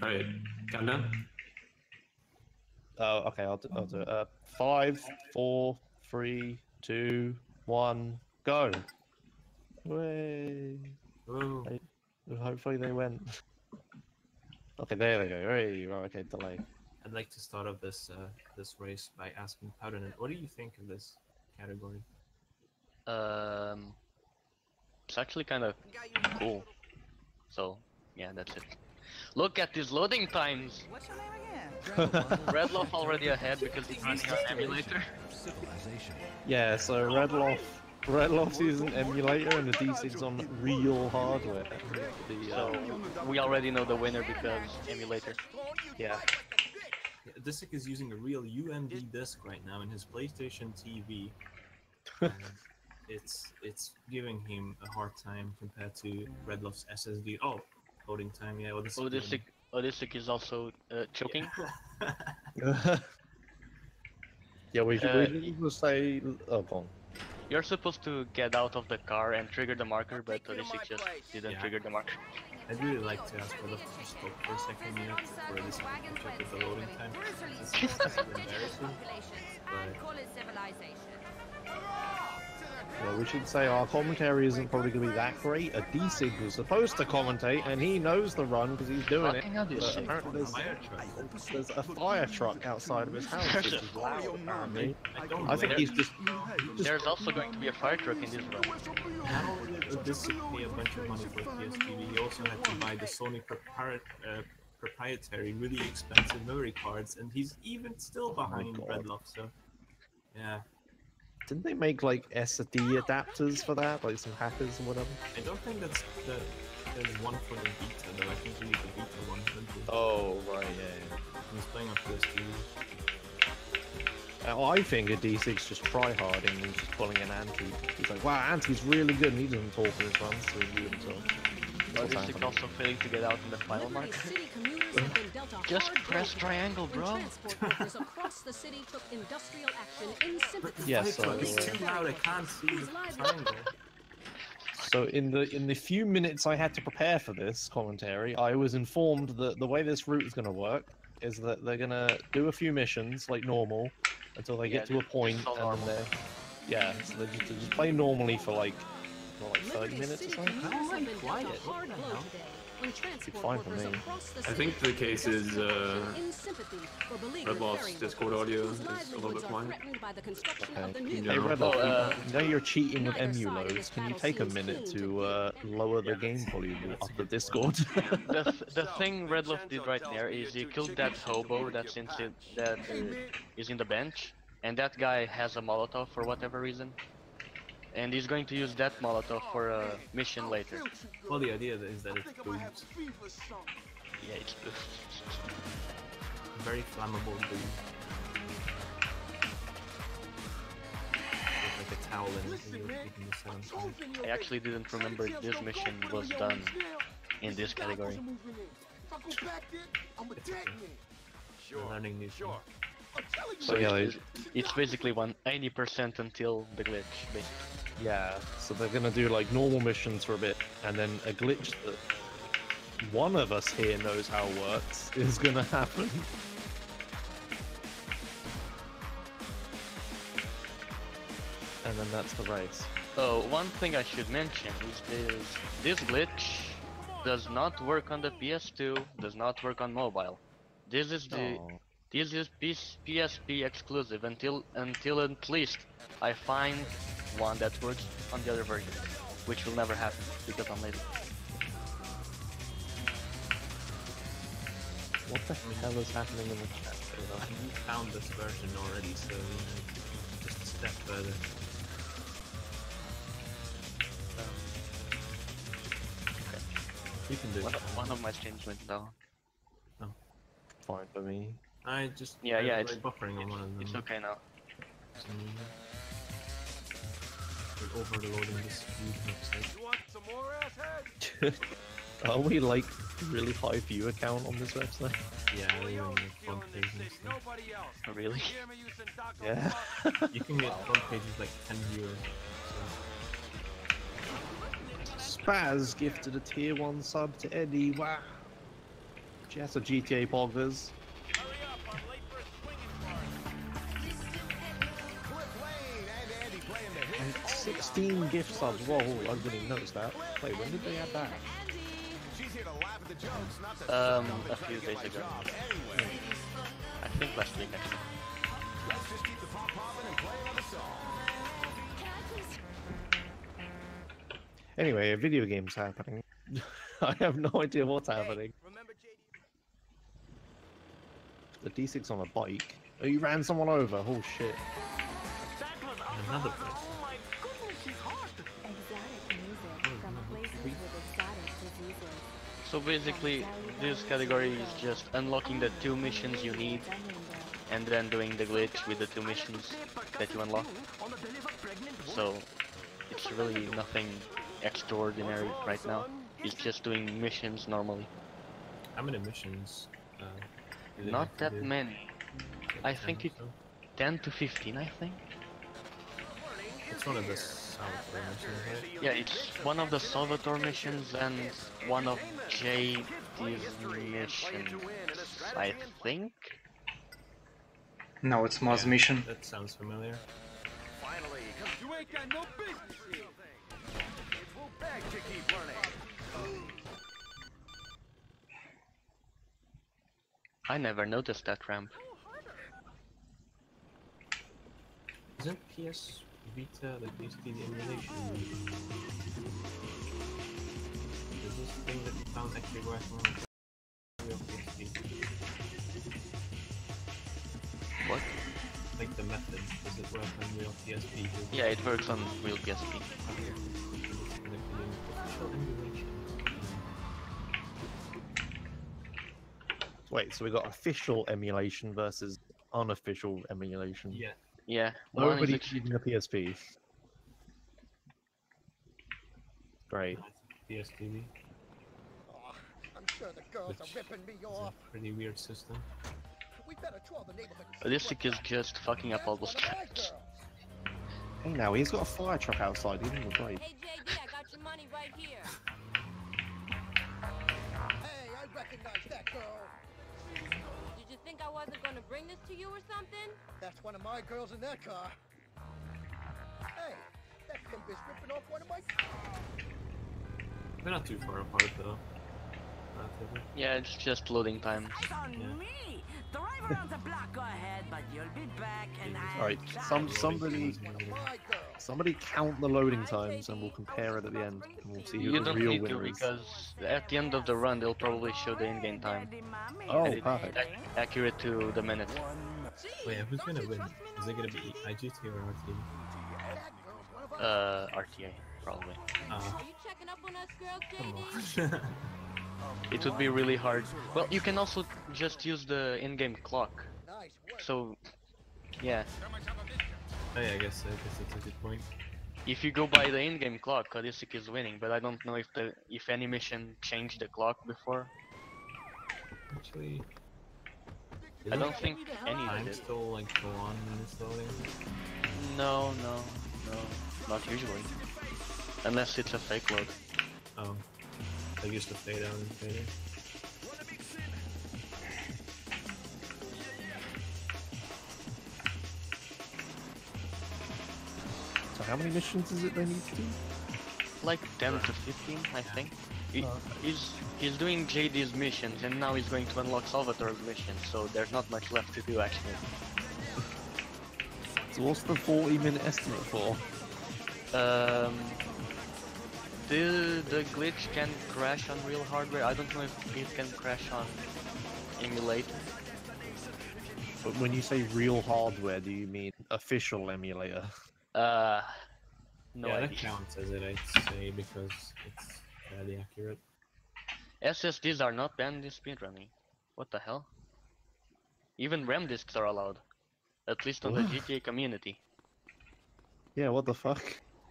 Alright, countdown. Oh, okay, I'll do it. 5, 4, 3, 2, 1, go. Way. Whoa. Hopefully they went. Okay, there they go. Hey, right, okay, delay. I'd like to start off this race by asking Powdernet, what do you think of this category? Um, it's actually kind of cool. So, yeah, that's it. Look at these loading times! What's your name again? Redlof already ahead because he's running on emulator. Yeah, so Redlof is an emulator and the D6's on real hardware. So, we already know the winner because emulator. Yeah. Odyssic is using a real UMD disc right now in his PlayStation TV. And it's giving him a hard time compared to Redlof's SSD. Oh, loading time, yeah. Odyssic is also choking. Yeah, we should say. Oh, go on. You're supposed to get out of the car and trigger the marker, but Odyssic just didn't trigger the marker. I'd really like to ask Redlof to stop for a second here for Odyssic to check with the loading time. That's embarrassing, Yeah, we should say our commentary isn't probably going to be that great. A D-Sig was supposed to commentate, and he knows the run because he's doing it. But apparently there's a fire truck outside of his house, which is loud, apparently. I think he's just... There's also going to be a fire truck in this run. Not only did Odyssic pay a bunch of money for PSTV, he also had to buy the Sony proprietary, really expensive memory cards, and he's even still behind Redlof, so... Yeah. Didn't they make like SD adapters for that, like some hackers and whatever? I don't think there's one for the beta though. I think you need the beta one. Oh right, yeah. He's playing on PS2. I think a D6 just tryharding and just pulling an anti. He's like, wow, anti's really good, and he doesn't talk in his runs, so he wouldn't talk. Odyssic also failing to get out in the final mark. Just press triangle, bro. Yeah, so it's too loud. I can't see the triangle. So in the few minutes I had to prepare for this commentary, I was informed that the way this route is going to work is that they're going to do a few missions like normal until they get to a point, and then so they just play normally for like 30 minutes or something. How am I quiet? What the hell? It's fine for me. I think the case is Redlof's Discord audio is a little bit quiet. Okay. Hey Redlof, you know you're cheating with emuloads. Can you take a minute to lower the game volume of the Discord? The thing Redlof did right there is he killed that hobo that's is in the bench, and that guy has a Molotov for whatever reason. And he's going to use that Molotov for a mission later. Well, the idea is that it booms. Yeah, it's very flammable boom. Like a towel in the I actually didn't remember this mission was done in this category. Learning new things. So yeah, it's basically 80% until the glitch, basically. Yeah, so they're gonna do like normal missions for a bit, and then a glitch that one of us here knows how it works is gonna happen. And then that's the race. Oh, one thing I should mention is this glitch does not work on the PS2, does not work on mobile. This is PSP exclusive until at least I find one that works on the other version, which will never happen because I'm lazy. What the hell is happening in the chat? You found this version already, so just a step further. Okay. You can do it. One of my streams went down. Oh. Fine for me. I just it's buffering on one of them. It's okay now. We're overloading this website. You want some more asshead? Are we like really high viewer count on this website? Yeah, we're on the front page and stuff. Nobody else. Oh, really? Yeah. You can get front pages like 10 viewers. So. Spaz gifted a tier 1 sub to Eddie. Wow. Just a GTA poggers. Hurry up, I'm late for a swinging party. And 16 gift subs. Whoa, I didn't even notice that. Wait, when did they add that? A few days ago. I think last week actually. Anyway, a video game's happening. I have no idea what's happening. Remember JD? The D6 on a bike. Oh, you ran someone over. Oh shit. Another person. So basically, this category is just unlocking the 2 missions you need, and then doing the glitch with the 2 missions that you unlock. So it's really nothing extraordinary right now. It's just doing missions normally. How many missions? Do they Not have to that do? many. I think it's 10 to 15, I think. It's one of the Salvatore missions, right? Yeah, it's one of the Salvatore missions and one of JD's missions, I think. No, it's Mars Yeah, mission. That sounds familiar. Finally, 'cause you ain't got no business here. We'll beg to keep learning. I never noticed that ramp. Isn't PS Vita like basically the emulation? Is this thing that you found actually working on real PSP? What? Like the method, does it work on real PSP? Yeah, it works on real PSP. Like the official emulation. Wait, so we got official emulation versus unofficial emulation. Yeah. Yeah, one is Nobody actually using a PSP. Great. PSTV. I'm sure the girls are ripping me It's off. a pretty weird system. We better troll the neighborhood. Odyssic is just fucking up all those tracks. Hey now, he's got a fire truck outside, he didn't great. Hey JD, I got your money right here. Hey, I recognize that girl. Did you think I wasn't gonna bring this to you or something? That's one of my girls in that car. Hey, that pimp is ripping off one of my. They're not too far apart though. Relatively. Yeah, it's just loading time. on Yeah. me. Drive around the block, go ahead, but you'll be back and Alright, somebody count the loading times and we'll compare it at the end and we'll see who You the don't real need to winner is. because at the end of the run they'll probably show the in-game time. Oh, And it's perfect. accurate to the minute. Wait, who's gonna win? Is it gonna be IGT or RT? RTA, probably. Are you checking up on us girls, Come JD? on. It would be really hard. Well, you can also just use the in-game clock. Nice work. So, yeah. Oh yeah, I guess that's a good point. If you go by the in-game clock, Odyssic is winning, but I don't know if any mission changed the clock before. Actually, I don't think any time did. still like go on when it's loading. No, not usually. Unless it's a fake load. Oh, I used to fade out and fade in. So how many missions is it they need to do? Like 10 to 15, I think. He's doing JD's missions, and now he's going to unlock Salvatore's missions, so there's not much left to do actually. So what's the 40-minute estimate for? The glitch can crash on real hardware. I don't know if it can crash on emulator. But when you say real hardware, do you mean official emulator? No Yeah, that idea. counts as it, I'd say, because it's fairly accurate. SSDs are not banned in speedrunning. What the hell? Even RAM disks are allowed. At least on the GTA community. Yeah, what the fuck?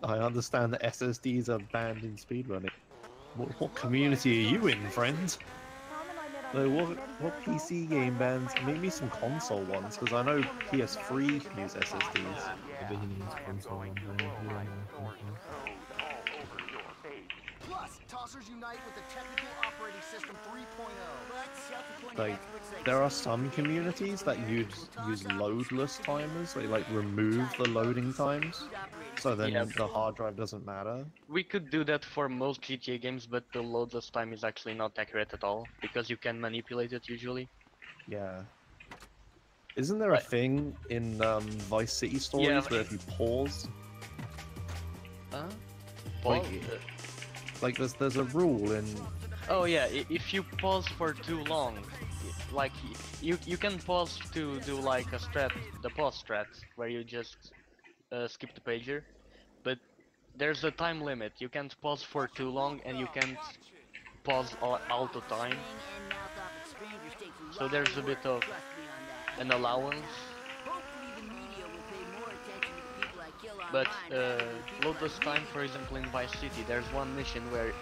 I understand that SSDs are banned in speedrunning. What community are you in, friend? So what PC game bans? Maybe some console ones, because I know PS3 can use SSDs. Maybe he needs console ones, I don't know. Plus, tossers unite with the technical operating system 3.0. But like there are some communities that use loadless timers. They like remove the loading times, so then Yeah. the hard drive doesn't matter. We could do that for most GTA games, but the loadless time is actually not accurate at all because you can manipulate it usually. Yeah. Isn't there a thing in Vice City stories where if you pause, Huh? like, Pause? like there's a rule in Oh yeah, if you pause for too long, like you can pause to do like a strat, the pause strat, where you just skip the pager, but there's a time limit. You can't pause for too long, and you can't pause all the time. So there's a bit of an allowance. But loadless time, for example, in Vice City, there's one mission where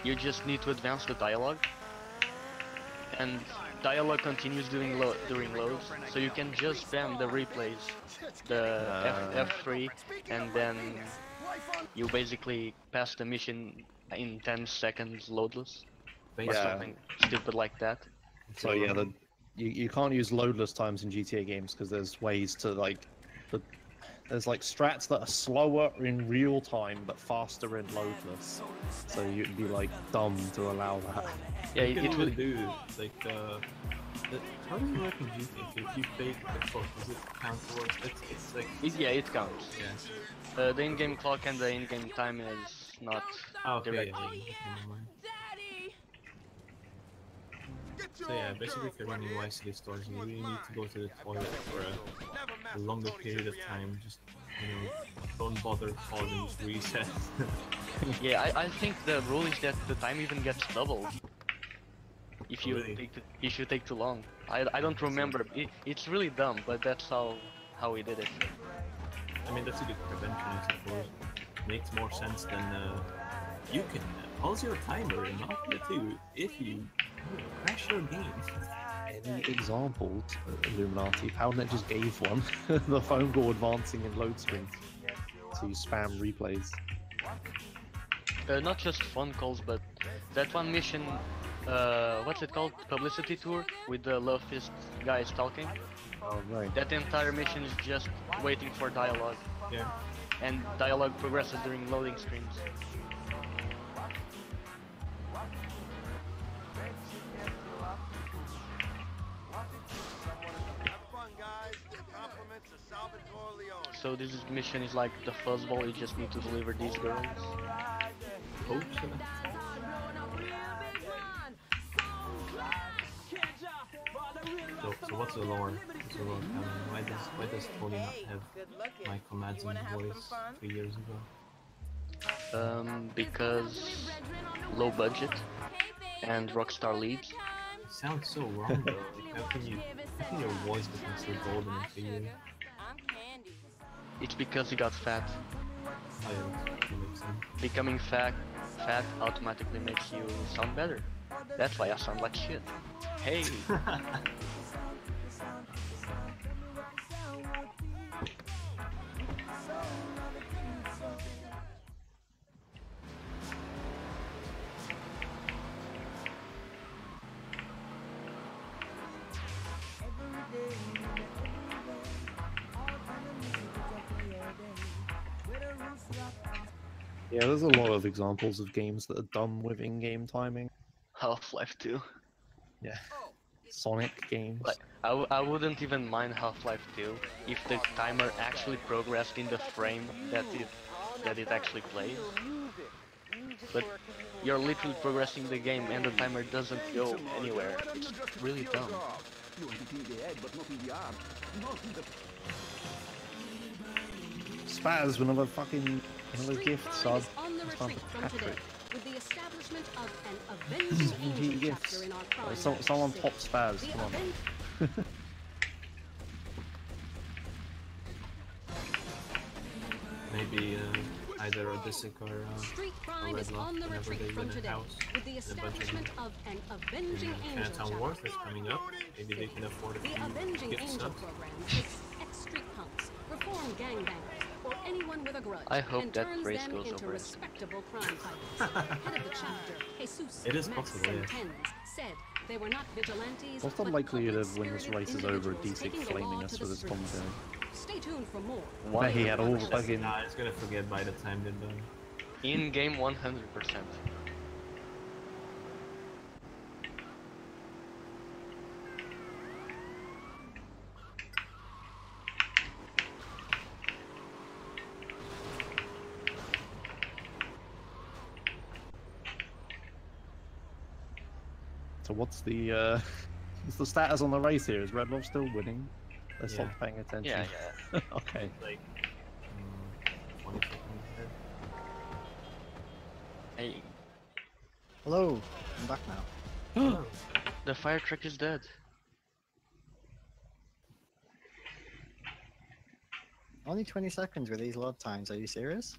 you just need to advance the dialogue, and dialogue continues during loads, so you can just spam the replays, the F3, and then you basically pass the mission in 10 seconds loadless, or something stupid like that. So yeah, you can't use loadless times in GTA games because there's ways to like there's like strats that are slower in real time but faster in loadless. So you'd be like dumb to allow that. Yeah, it will do like how does it work in GTA? If you fake the clock, does it count towards? It's like yeah, it counts. Yeah. The in-game clock and the in-game time is not directly. So yeah, basically if you're running Vice City stores, you really need to go to the toilet for a longer period of time. Just, you know, don't bother pausing, just reset. Yeah, I think the rule is that the time even gets doubled if you if you take too long. I don't remember. It's really dumb, but that's how we did it. I mean, that's a good prevention, I suppose. Makes more sense than you can pause your timer and not get to if you crash your game. Any examples, Illuminati? Powdernet just gave one. The phone call advancing in load screens. So you spam replays. Not just phone calls, but that one mission, what's it called? Publicity tour with the love fist guys talking. Oh, right. That entire mission is just waiting for dialogue. Yeah. And dialogue progresses during loading screens. So this mission is like the fuzzball, you just need to deliver these girls. Hope so. So what's the lore? What's the lore canon? Why does Tony not have Michael Madsen's voice 3 years ago? Because low budget and Rockstar leads. It sounds so wrong though. Like, how can your voice become so golden in 3 years? It's because he got fat. Oh, yeah, that makes sense. Becoming fat automatically makes you sound better. That's why I sound like shit. Hey! Yeah, there's a lot of examples of games that are dumb with in-game timing. Half-Life 2. Yeah. Sonic games. Like, I wouldn't even mind Half-Life 2 if the timer actually progressed in the frame that it actually plays. But you're literally progressing the game and the timer doesn't go anywhere. It's really dumb. Spaz, another gift sub. Patrick. With the establishment of an avenging angel gifts. chapter in our crime Someone section. pop Spaz, come on. Maybe either Odyssic or Street crime is Redlof, on the whenever retreat they from win a today house. with the establishment of an avenging angel Chinatown chapter. Wars that's coming up. Maybe they can afford a The few Avenging gift Angel subs. program takes ex-street punks, reform gangbangers, or anyone with a grudge, I hope and that turns phrase them goes into over it. respectable crime fighters. Head of the chapter, Jesus It is Max possible, yeah. Sentens, said They were not vigilantes. What's the but likelihood of when this public-spirited race is over, individuals DC taking the flaming law us to for the this streets. commentary? Stay tuned for more. But he had all fucking... Nah, it's gonna forget by the time they're done. In game 100%. So what's the status on the race here? Is Redlof still winning? They Yeah. stopped paying attention. Yeah. Okay. Like 20 seconds ahead. Hey, Hello, I'm back now. the fire truck is dead. Only 20 seconds with these load times, are you serious?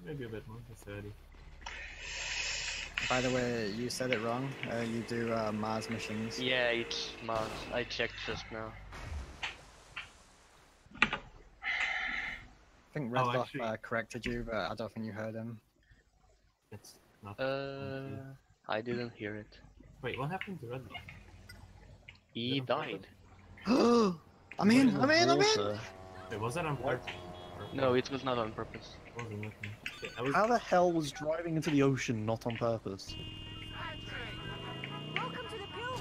Maybe a bit more, 30. By the way, you said it wrong. You do Mars missions. Yeah, it's Mars. I checked just now. I think Redlof actually- corrected you, but I don't think you heard him. It's not. I didn't hear it. Wait, what happened to Redlof? He died. I'm in! I'm in! I'm in! Water. Wait, was that on purpose? No, it was not on purpose. I wasn't looking. Okay, I was. How the hell was driving into the ocean not on purpose?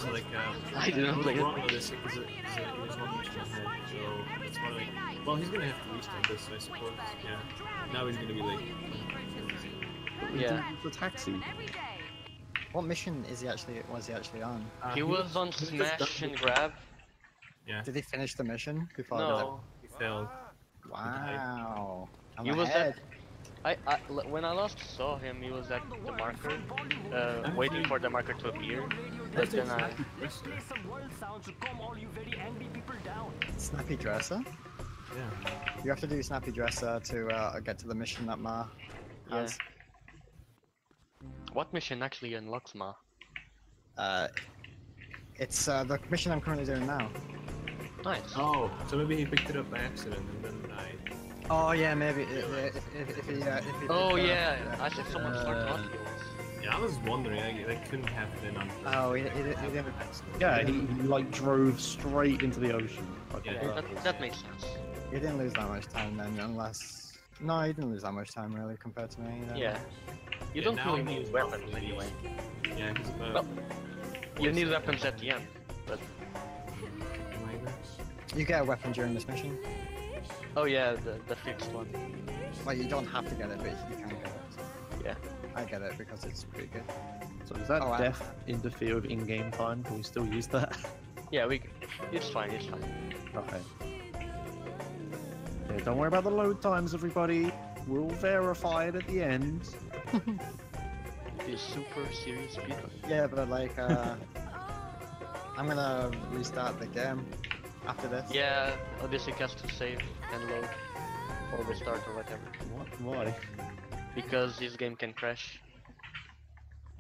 So like, I didn't play it. wrong with this because it was one mission ahead, so that's why. Well, he's gonna have to restart this, I suppose. Yeah. Now he's gonna be like. Yeah. The taxi. What mission is he actually? Was he actually on? He was on just smash done and grab. Yeah. Did he finish the mission before? No, He failed. Wow. I'm he was ahead. when I last saw him, he was at the marker, waiting for the marker to appear. But then I, Snappy Dresser? Yeah. You have to do Snappy Dresser to get to the mission that Ma has. what mission actually unlocks Ma? It's the mission I'm currently doing now. Nice. Oh, so maybe he picked it up by accident and then died. Oh yeah, maybe if he. Oh yeah, I said someone started off yours. Yeah, I was wondering. That couldn't have been on purpose. Oh, he didn't. Yeah, he like drove straight into the ocean. Yeah, That makes sense. He didn't lose that much time then, unless. No, he didn't lose that much time really compared to me. You know? Yeah. You Yeah, don't now really he need was weapons probably- anyway. Yeah, he's about. Well, you need weapons at the end, but You get a weapon during this mission. oh yeah, the fixed one. Well, you don't have to get it, but you can get it. Yeah. I get it because it's pretty good. So does that Oh, I- death interfere with in-game time? Can we still use that? Yeah, it's fine, it's fine. Okay. Yeah, don't worry about the load times, everybody. We'll verify it at the end. It is super serious speedrun. Yeah, but like, I'm gonna restart the game after this. Yeah, Odyssic has to save and load, or restart or whatever. What? Why? Because this game can crash.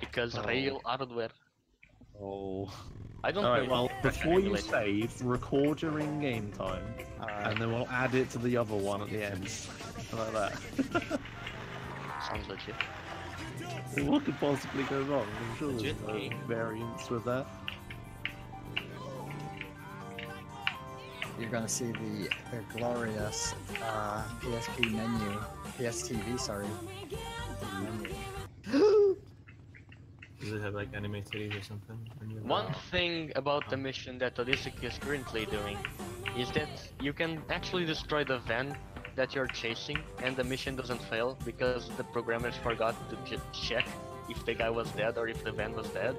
Because real hardware. Oh. I don't Alright, play well, Crash before you emulator. save, record your in-game time, Alright. and then we'll add it to the other one at the end. Like that. Sounds legit. What could possibly go wrong? I'm sure there's Legit no game. variance with that. You're gonna see the glorious PSP menu, PSTV, sorry. Menu. Does it have like anime titties or something? One thing about the mission that Odyssic is currently doing is that you can actually destroy the van that you're chasing and the mission doesn't fail because the programmers forgot to check if the guy was dead or if the van was dead.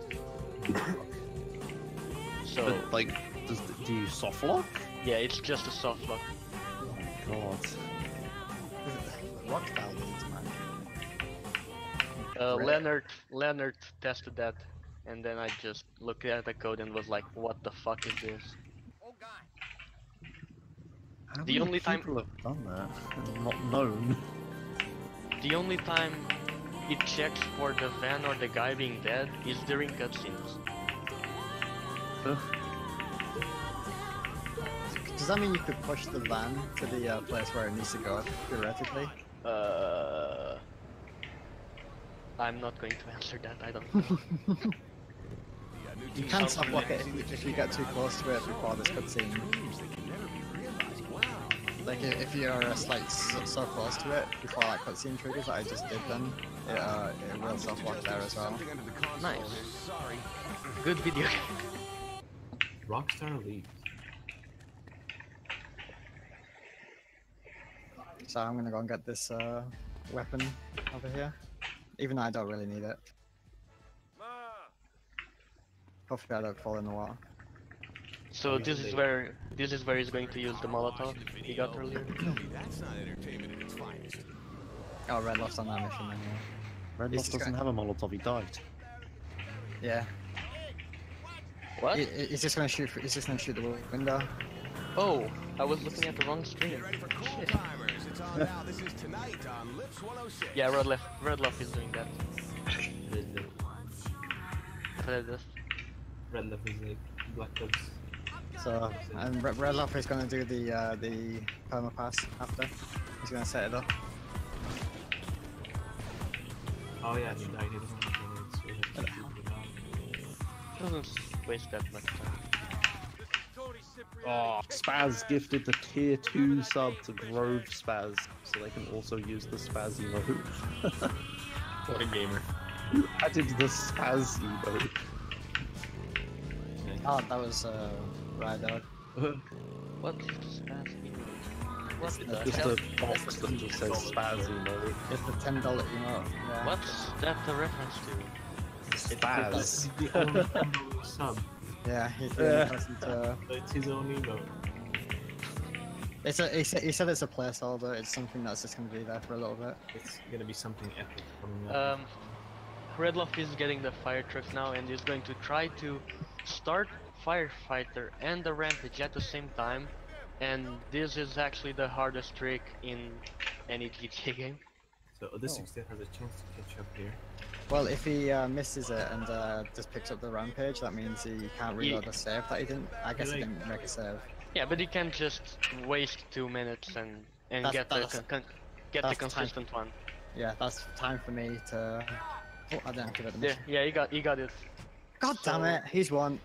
So, But, like, do you soft lock? yeah, it's just a soft lock. God. Rockstar leads, man. Right. Leonard tested that, and then I just looked at the code and was like, "What the fuck is this?" How The many only time- people have done that and not known? The only time it checks for the van or the guy being dead is during cutscenes. Does that mean you could push the van to the place where it needs to go, theoretically? I'm not going to answer that. I don't know. You can soft lock it if you get too close to it before this cutscene. Like if you're so close to it before that cutscene triggers that I just did, then it will soft lock there as well. Nice. Good video. Rockstar leaves. So I'm gonna go and get this weapon over here, even though I don't really need it. Hopefully I don't fall in the water. So this is where he's going to use the Molotov he got earlier. Oh, Redlof's on that mission then, yeah. Redlof doesn't have a Molotov, he died. Yeah. What? He's just gonna shoot. He's just gonna shoot the window. Oh, I was looking at the wrong screen. Shit. Yeah, Redlof is doing that. Redlof is like Black Ops. So, and Redlof is gonna do the permapass after. He's gonna set it up. Oh yeah, he died. He doesn't have to Doesn't waste that much time. Oh, Spaz gifted the tier 2 sub to Grove Spaz, so they can also use the Spaz emote. What a gamer. Who added the Spaz emote? Oh, that was Rydog. What is that? What the Just hell? a box that just says Spaz emote. It's the $10 emote. Yeah. What's that a reference to? Spaz. The only sub. Yeah, he's the only person to. It's his own emote. He said it's a placeholder. It's something that's just gonna be there for a little bit. It's gonna be something epic coming up. Redlof is getting the fire truck now and is going to try to start Firefighter and the Rampage at the same time, and this is actually the hardest trick in any GTA game. So Odyssic still has a chance to catch up here. Well, if he misses it and just picks up the Rampage, that means he can't reload the save that he didn't. I guess he didn't make a save. Yeah, but he can't just waste 2 minutes and get the consistent one. Yeah, that's time for me to. Oh, I didn't activate the mission. Yeah, he got it. God damn it, he's won.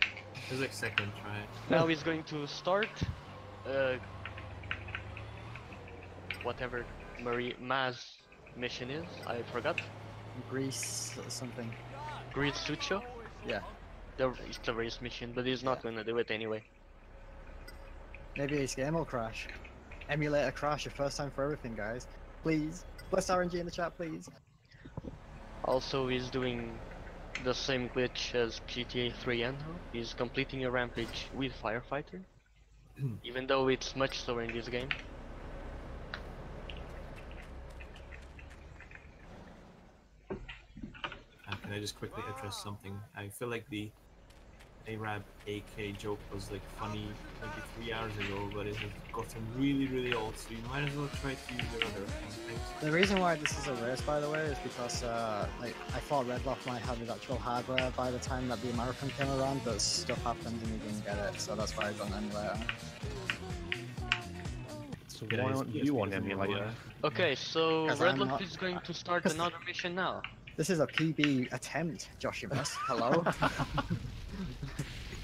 It's like second try. Now he's going to start whatever Maz mission is. I forgot. Greece or something. Grease Sucho? Yeah. It's the race mission, but he's not gonna do it anyway. Maybe his game will crash. Emulator crash, your first time for everything, guys. Please. Bless RNG in the chat, please. Also, he's doing the same glitch as GTA 3 Endo. He's completing a rampage with Firefighter, even though it's much slower in this game. Can I just quickly address something? I feel like the Arab AK joke was like funny maybe 3 hours ago, but it has gotten really old, so you might as well try to use your other things. The reason why this is a race, by the way, is because like I thought Redlof might have the actual hardware by the time that the marathon came around, but stuff happened and he didn't get it, so that's why I got an emulator. So why aren't you on emulator? Okay, so Redlof not- is going to start another mission now. This is a PB attempt, Joshimus. Hello?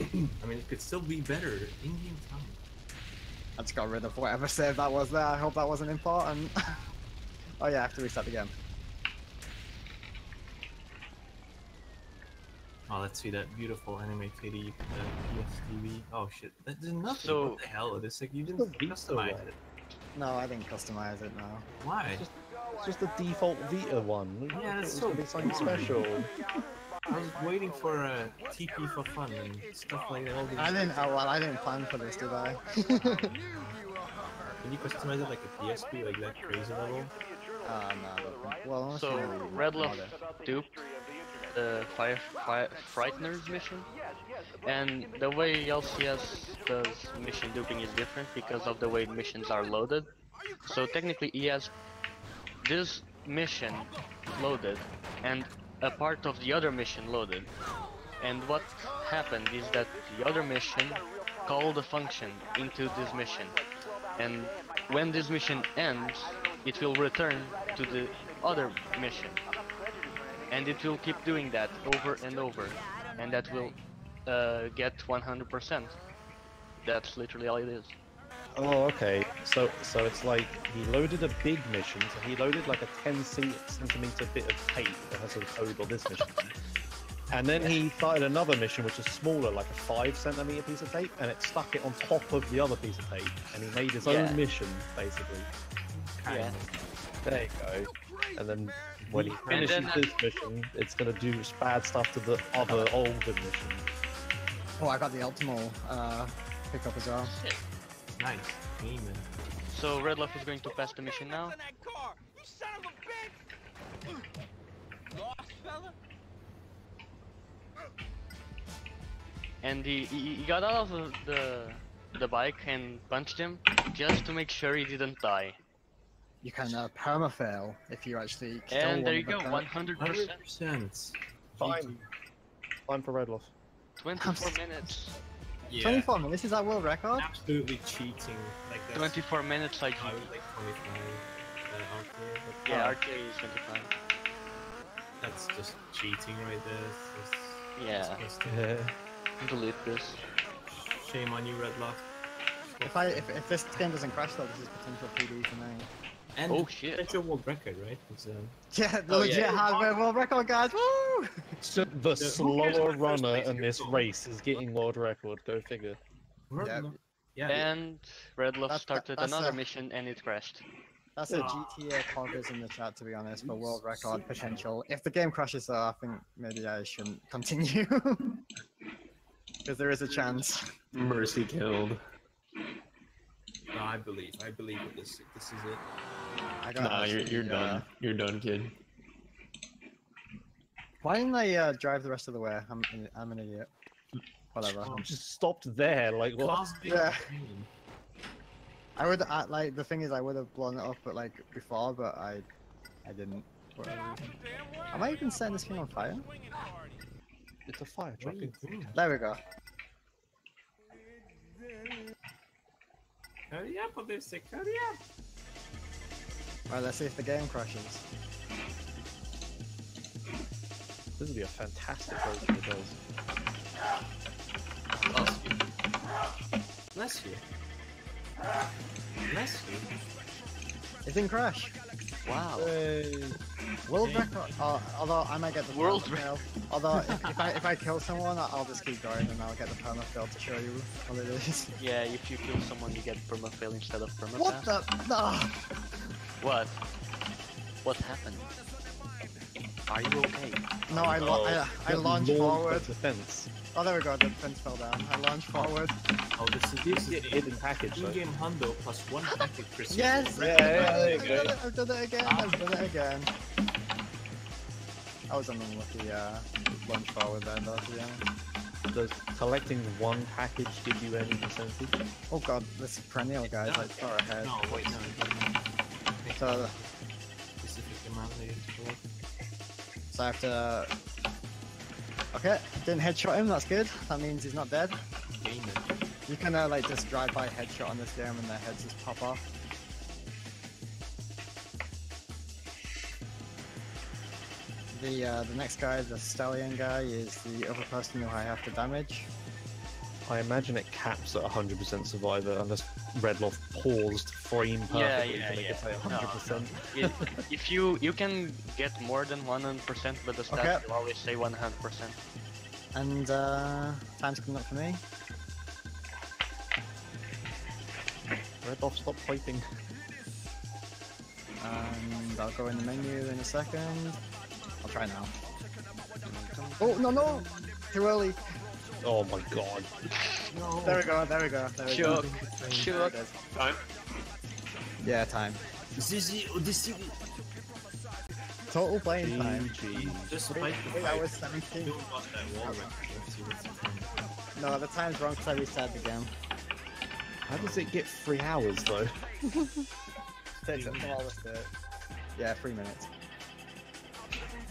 I mean, it could still be better in-game time. I just got rid of whatever save that was there. I hope that wasn't important. Oh yeah, I have to restart the game. Oh, let's see that beautiful animated PSTV. Oh shit, that did nothing. So- What the hell? It's like you didn't customize it. No, I didn't customize it now. Why? It's just the default Vita one. Yeah, that's It's so gonna be something boring. special. I was waiting for a TP for fun and stuff like that. All these... I didn't. Oh, well, I didn't plan for this, did I? Can you customize it like a PSP, like that crazy level? No, I don't think. Well, unless So you really Redlof mod it. duped the Frighteners mission, and the way LCS does mission duping is different because of the way missions are loaded. So technically he has this mission loaded and a part of the other mission loaded, and what happened is that the other mission called a function into this mission, and when this mission ends it will return to the other mission, and it will keep doing that over and over, and that will get 100%. That's literally all it is. Oh, okay. So it's like he loaded a big mission. So he loaded like a 10 centimeter bit of tape that has a code on this mission. And then he started another mission which is smaller, like a 5 centimeter piece of tape, and it stuck it on top of the other piece of tape, and he made his own mission, basically. Yeah. There you go. And then when he finishes this mission, it's gonna do bad stuff to the other older missions. Oh, I got the optimal pickup as well. Shit. Nice. Amen. So Redlof is going to pass the mission now. And he got out of the bike and punched him just to make sure he didn't die. You can perma-fail if you actually kill And there one you go, of the 100%. 100%. Time for Redlof. 24 minutes. Yeah. 24 minutes, is that world record? Absolutely cheating. Like that's 24 minutes like I would like 25 RTA, but yeah, RTA is 25. that's just cheating right there. It's just Yeah. disgusting. Delete this. Shame on you, Redlof. If this game doesn't crash though, this is potential PD for me. And Oh, shit. That's your world record, right? It's, Yeah, the legit hardware world record, guys. Woo! So the slower runner in this race is getting world record. Go figure. Yeah. Yeah. And Redlof started that's another a- mission and it crashed. That's a GTA poggers in the chat, to be honest, for world record potential. If the game crashes though, I think maybe I shouldn't continue. Because there is a chance. Mercy killed. No, I believe that this is it. I got Nah, you're done. You're done, kid. Why didn't I drive the rest of the way? I'm an idiot. Whatever. Just stopped there, like what? Class B Yeah. green. I would like the thing is I would have blown it up but like before, but I didn't. For whatever reason. Am I even setting this thing on fire? It's a fire What truck. are you doing? There we go. Hurry up, Odyssic, hurry up! Right, let's see if the game crashes. This would be a fantastic race if it does. Bless you. Bless you. It didn't crash. Wow. World record. Although I might get the World perma-fail. Although if I kill someone, I'll just keep going and I'll get the perma-fail to show you what it is. Yeah, if you kill someone you get perma-fail instead of perma-pass. What the? No. What? What happened? Are you okay? No, I launched forward. The fence. Oh, there we go. The fence fell down. I launched forward. Oh, this is It's a hidden package. Though. in-game hundo plus 1 packet precision. Yes. Yeah, there you go. I've done it again. I've done it again. I was unlucky. Launch forward there, though. To be honest. Does collecting one package give you any percentage? Oh god, this is perennial, guys. Like far ahead. No, wait, no, it doesn't. So, Specific amount that you have to collect. so I have to. Okay, didn't headshot him. That's good. That means he's not dead. Game it. You can like just drive-by headshot on this game, and their heads just pop off. The next guy, the stallion guy, is the other person who I have to damage. I imagine it caps at 100% survivor unless Redlof paused frame perfectly to make it say 100%. If you can get more than 100%, but the stats will always say 100%. And time's coming up for me. Redlof, stop fighting. And I'll go in the menu in a second. I'll try now. Oh no! Too early. Oh my god. No. There we go. There we go. There we go. Shook. Time? Yeah, time. Zizi, Odyssey. Total playing time. GG. Just fight the 8 fight. hours 17. Don't got that wall record. Let's see what's the time. No, the time's wrong because I reset the game. How does it get 3 hours though? Takes up from all the state. Yeah, 3 minutes.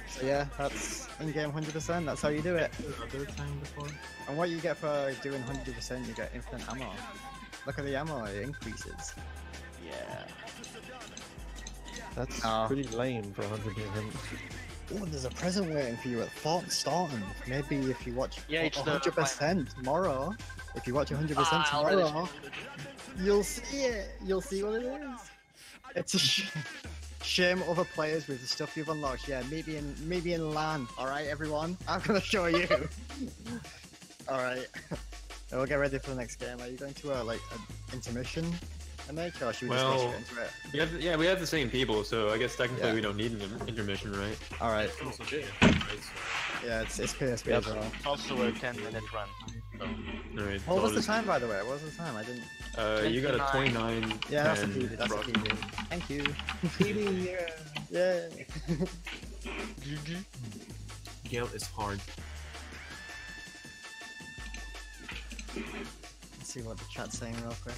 So yeah, that's in-game 100%. That's how you do it. Other time before? And what you get for doing 100%, you get infinite ammo. Look at the ammo, it increases. Yeah. That's Oh. pretty lame for 100%. Oh, there's a present waiting for you at Fort Staunton. Maybe if you watch Yeah, it's the 100% tomorrow, if you watch 100% I already tomorrow, you'll see it. You'll see what it is. It's a shame other players with the stuff you've unlocked. Yeah, maybe in LAN. All right, everyone. I'm gonna show you. All right. We'll get ready for the next game. Are you going to an intermission? MH, or should we just go straight into it? We have the same people, so I guess technically Yeah. we don't need an intermission, right? All right. Also share, right? So Yeah, it's PSP Yeah, as well. it's also a 10-minute run. So. Alright. What was the time, by the way? What was the time? I didn't. You got a 29. Yeah, that's a 10 PB. That's a roughly. PB. Thank you. PB, yeah. Gale is hard. Let's see what the chat's saying real quick.